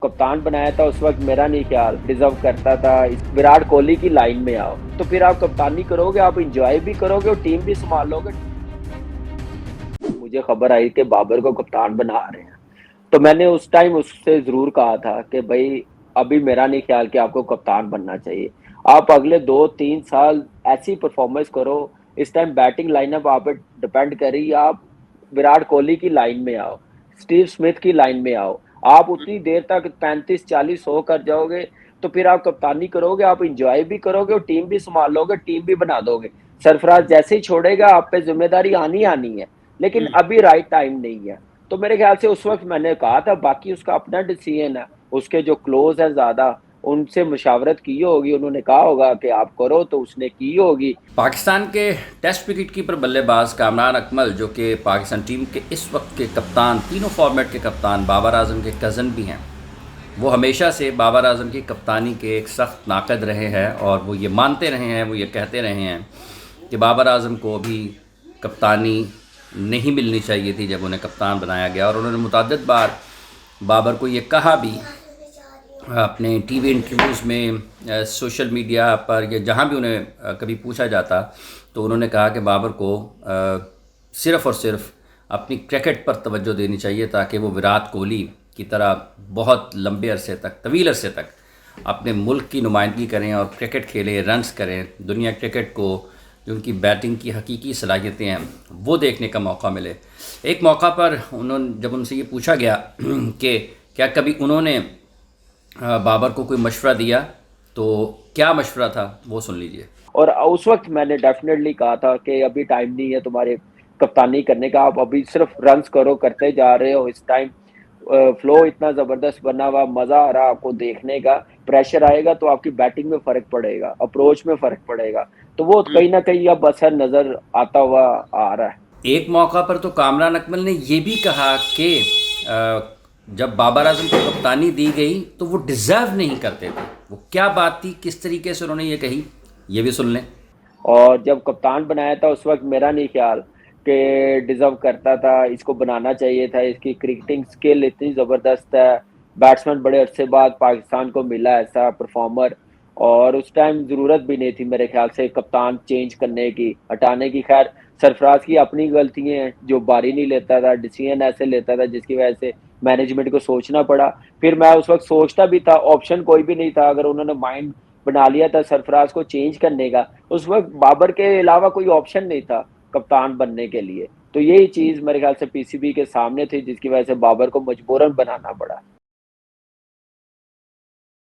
कप्तान बनाया था उस वक्त मेरा नहीं ख्याल डिजर्व करता था विराट कोहली की लाइन में आओ, तो फिर आप कप्तानी करोगे, आप इंजॉय भी करोगे और टीम भी संभाल लोगे। मुझे खबर आई कि बाबर को कप्तान बना रहे हैं, तो मैंने उस टाइम उससे जरूर कहा था कि भाई अभी मेरा नहीं ख्याल कि आपको कप्तान बनना चाहिए। आप अगले 2-3 साल ऐसी परफॉर्मेंस करो। इस टाइम बैटिंग लाइनअप आप पे डिपेंड कर रही है। आप विराट कोहली की लाइन में आओ, स्टीव स्मिथ की लाइन में आओ। आप उतनी देर तक 35-40 100 कर जाओगे, तो फिर आप कप्तानी करोगे, आप इंजॉय भी करोगे और टीम भी संभाल लोगे, टीम भी बना दोगे। सरफराज जैसे ही छोड़ेगा आप पे जिम्मेदारी आनी आनी है, लेकिन अभी राइट टाइम नहीं है। तो मेरे ख्याल से उस वक्त मैंने कहा था, बाकी उसका अपना डिसीजन है। उसके जो क्लोज है ज्यादा, उनसे मुशावरत की होगी, उन्होंने कहा होगा कि आप करो, तो उसने की होगी। पाकिस्तान के टेस्ट विकेट कीपर बल्लेबाज कामरान अकमल, जो कि पाकिस्तान टीम के इस वक्त के कप्तान, तीनों फॉर्मेट के कप्तान, बाबर आजम के कज़न भी हैं। वो हमेशा से बाबर आजम की कप्तानी के एक सख्त नाक़द रहे हैं और वो ये मानते रहे हैं, वो ये कहते रहे हैं कि बाबर आजम को अभी कप्तानी नहीं मिलनी चाहिए थी जब उन्हें कप्तान बनाया गया। और उन्होंने मुतअद्दिद बार बाबर को ये कहा भी अपने टीवी इंटरव्यूज़ में, सोशल मीडिया पर, या जहाँ भी उन्हें कभी पूछा जाता, तो उन्होंने कहा कि बाबर को सिर्फ़ और सिर्फ अपनी क्रिकेट पर तवज्जो देनी चाहिए ताकि वो विराट कोहली की तरह बहुत लंबे अरसे तक, तवील अरसे तक अपने मुल्क की नुमाइंदगी करें और क्रिकेट खेलें, रन्स करें। दुनिया क्रिकेट को जो उनकी बैटिंग की हकीकी सलाहियतें हैं वो देखने का मौका मिले। एक मौका पर उन्होंने, जब उनसे ये पूछा गया कि क्या कभी उन्होंने बाबर को कोई मशवरा दिया, तो क्या मशवरा था वो सुन लीजिए। और उस वक्त मैंने डेफिनेटली कहा था कि अभी टाइम नहीं है तुम्हारे कप्तानी करने का, आप अभी सिर्फ रन्स करो, करते जा रहे हो। इस टाइम फ्लो इतना जबरदस्त बना हुआ, मजा आ रहा आपको देखने का। प्रेशर आएगा तो आपकी बैटिंग में फर्क पड़ेगा, अप्रोच में फर्क पड़ेगा, तो वो कहीं ना कहीं अब असर नजर आता हुआ आ रहा है। एक मौका पर तो कामरान अकमल ने ये भी कहा कि जब बाबर आजम को कप्तानी दी गई तो वो डिज़र्व नहीं करते थे। वो क्या बात थी, किस तरीके से उन्होंने ये कही, ये भी सुन लें। और जब कप्तान बनाया था उस वक्त मेरा नहीं ख्याल कि डिजर्व करता था, इसको बनाना चाहिए था। इसकी क्रिकेटिंग स्किल इतनी ज़बरदस्त है, बैट्समैन बड़े अरसे बाद पाकिस्तान को मिला ऐसा परफॉर्मर। और उस टाइम ज़रूरत भी नहीं थी मेरे ख्याल से कप्तान चेंज करने की, हटाने की। खैर, सरफराज की अपनी गलतियाँ हैं, जो बारी नहीं लेता था, डिसीजन ऐसे लेता था जिसकी वजह से मैनेजमेंट को सोचना पड़ा। फिर मैं उस वक्त सोचता भी था, ऑप्शन कोई भी नहीं था। अगर उन्होंने माइंड बना लिया था सरफराज को चेंज करने का, उस वक्त बाबर के अलावा कोई ऑप्शन नहीं था कप्तान बनने के लिए। तो यही चीज मेरे ख्याल से पीसीबी के सामने थी, जिसकी वजह से बाबर को मजबूरन बनाना पड़ा।